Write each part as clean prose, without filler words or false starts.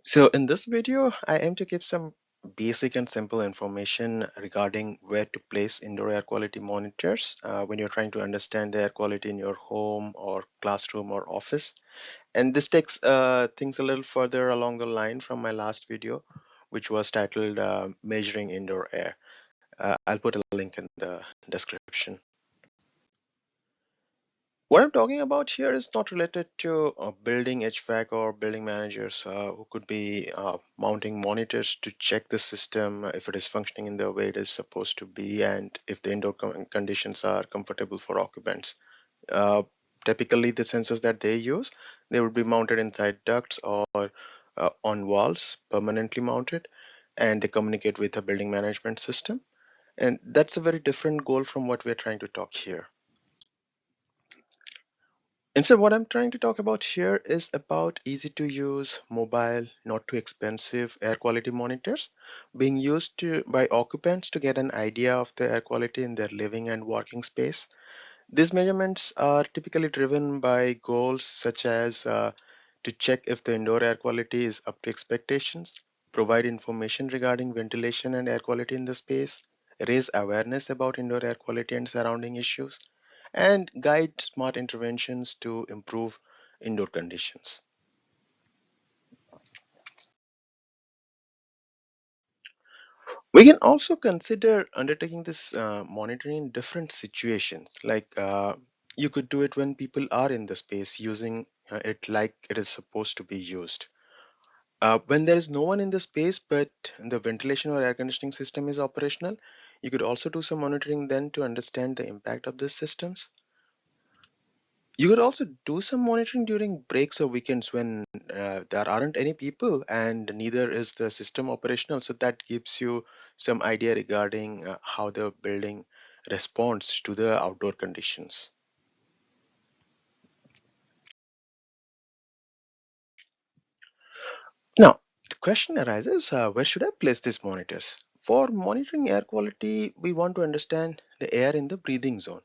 So in this video, I aim to give some basic and simple information regarding where to place indoor air quality monitors when you're trying to understand the air quality in your home or classroom or office. And this takes things a little further along the line from my last video, which was titled Measuring Indoor Air. I'll put a link in the description. What I'm talking about here is not related to building HVAC or building managers who could be mounting monitors to check the system if it is functioning in the way it is supposed to be and if the indoor conditions are comfortable for occupants. Uh, Typically, the sensors that they use, they would be mounted inside ducts or on walls, permanently mounted, and they communicate with a building management system. And that's a very different goal from what we're trying to talk here. Instead, what I'm trying to talk about here is about easy to use, mobile, not too expensive air quality monitors being used by occupants to get an idea of the air quality in their living and working space. These measurements are typically driven by goals such as to check if the indoor air quality is up to expectations, provide information regarding ventilation and air quality in the space, raise awareness about indoor air quality and surrounding issues, and guide smart interventions to improve indoor conditions. We can also consider undertaking this monitoring in different situations. Like you could do it when people are in the space using it like it is supposed to be used. When there is no one in the space but the ventilation or air conditioning system is operational, you could also do some monitoring then to understand the impact of these systems. You could also do some monitoring during breaks or weekends when there aren't any people and neither is the system operational. So that gives you some idea regarding how the building responds to the outdoor conditions. Now, the question arises, where should I place these monitors? For monitoring air quality, we want to understand the air in the breathing zone.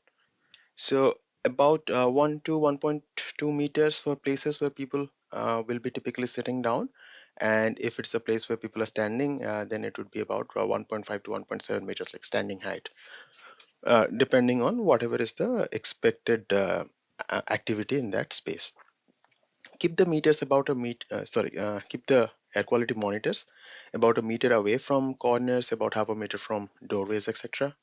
So about 1 to 1.2 meters for places where people will be typically sitting down. And if it's a place where people are standing, then it would be about 1.5 to 1.7 meters, like standing height, depending on whatever is the expected activity in that space. Keep the meters about a keep the air quality monitors about a meter away from corners, about half a meter from doorways, etc.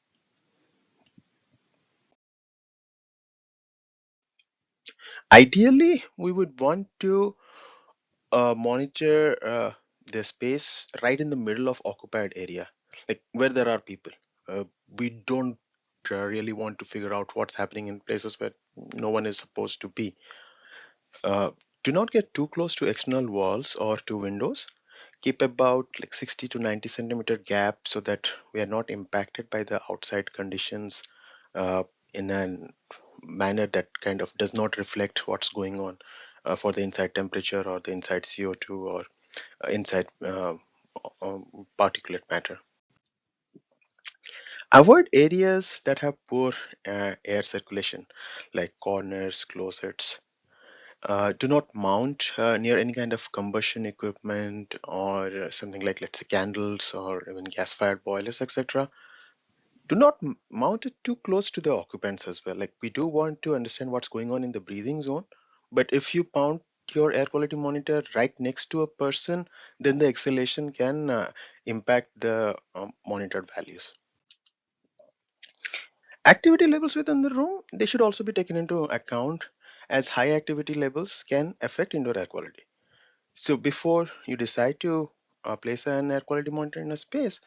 Ideally, we would want to monitor the space right in the middle of occupied area, like where there are people. We don't really want to figure out what's happening in places where no one is supposed to be. Uh, do not get too close to external walls or to windows. Keep about like 60 to 90 centimeter gap so that we are not impacted by the outside conditions uh, in a manner that kind of does not reflect what's going on for the inside temperature or the inside CO2 or inside particulate matter. Avoid areas that have poor air circulation, like corners, closets. Do not mount near any kind of combustion equipment or something like, let's say, candles or even gas-fired boilers, etc. Do not mount it too close to the occupants as well. Like we do want to understand what's going on in the breathing zone, but if you mount your air quality monitor right next to a person, then the exhalation can impact the monitored values. Activity levels within the room, they should also be taken into account as high activity levels can affect indoor air quality. So before you decide to place an air quality monitor in a space,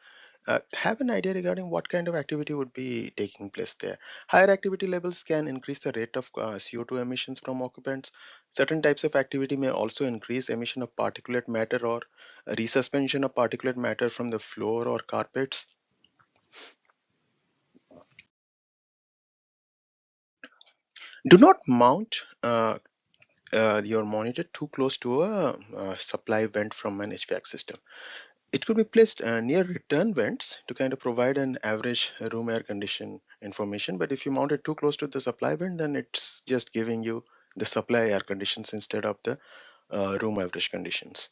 have an idea regarding what kind of activity would be taking place there. Higher activity levels can increase the rate of CO2 emissions from occupants. Certain types of activity may also increase emission of particulate matter or resuspension of particulate matter from the floor or carpets. Do not mount your monitor too close to a supply vent from an HVAC system. It could be placed near return vents to kind of provide an average room air condition information. But if you mount it too close to the supply vent, then it's just giving you the supply air conditions instead of the room average conditions.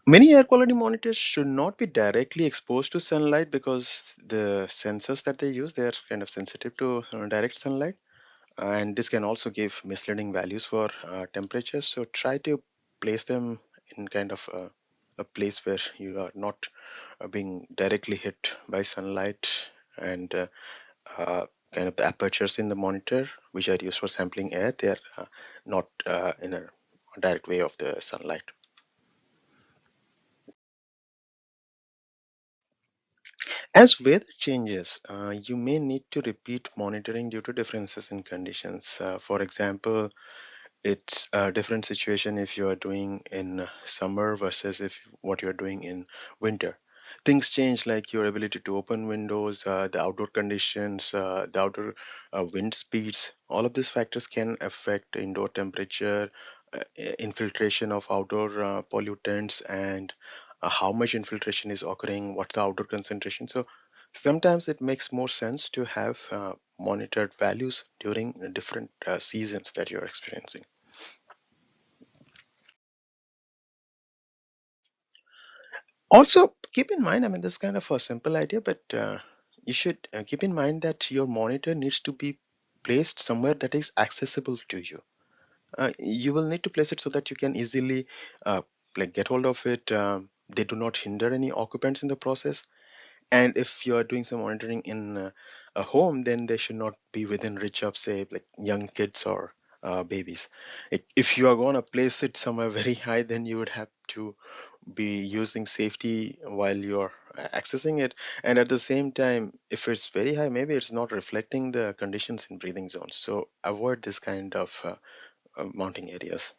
Many air quality monitors should not be directly exposed to sunlight because the sensors that they use, they are kind of sensitive to direct sunlight, and this can also give misleading values for temperatures. So try to place them in kind of a place where you are not being directly hit by sunlight, and kind of the apertures in the monitor which are used for sampling air, they are not in a direct way of the sunlight. As weather changes, you may need to repeat monitoring due to differences in conditions. For example, it's a different situation if you are doing in summer versus if what you're doing in winter. Things change, like your ability to open windows, the outdoor conditions, the outdoor wind speeds. All of these factors can affect indoor temperature, infiltration of outdoor pollutants, and how much infiltration is occurring, what's the outdoor concentration. So sometimes it makes more sense to have monitored values during the different seasons that you're experiencing. Also, keep in mind, I mean, this is kind of a simple idea, but you should keep in mind that your monitor needs to be placed somewhere that is accessible to you. You will need to place it so that you can easily like get hold of it. They do not hinder any occupants in the process. And if you are doing some monitoring in a home, then they should not be within reach of, say, like young kids or babies. If you are going to place it somewhere very high, then you would have to be using safety while you're accessing it. And at the same time, if it's very high, maybe it's not reflecting the conditions in breathing zones. So avoid this kind of mounting areas.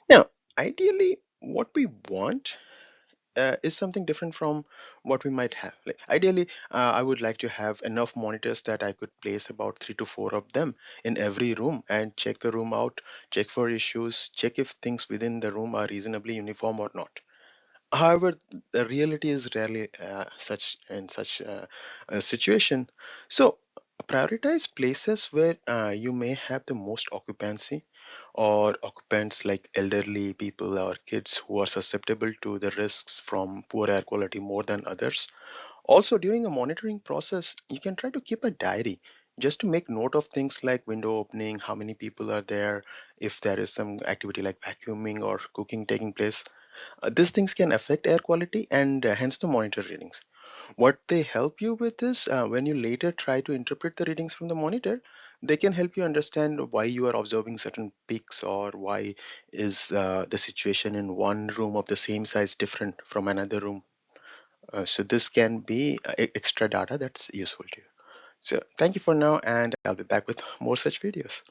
Now, ideally, what we want is something different from what we might have. Like ideally, I would like to have enough monitors that I could place about 3 to 4 of them in every room and check the room out, check for issues, check if things within the room are reasonably uniform or not. However, the reality is rarely such in such a situation. So prioritize places where you may have the most occupancy, or occupants like elderly people or kids who are susceptible to the risks from poor air quality more than others. Also, during a monitoring process, you can try to keep a diary just to make note of things like window opening, how many people are there, if there is some activity like vacuuming or cooking taking place. These things can affect air quality and hence the monitor readings. What they help you with is when you later try to interpret the readings from the monitor, they can help you understand why you are observing certain peaks, or why is the situation in one room of the same size different from another room. So this can be extra data that's useful to you. So thank you for now, and I'll be back with more such videos.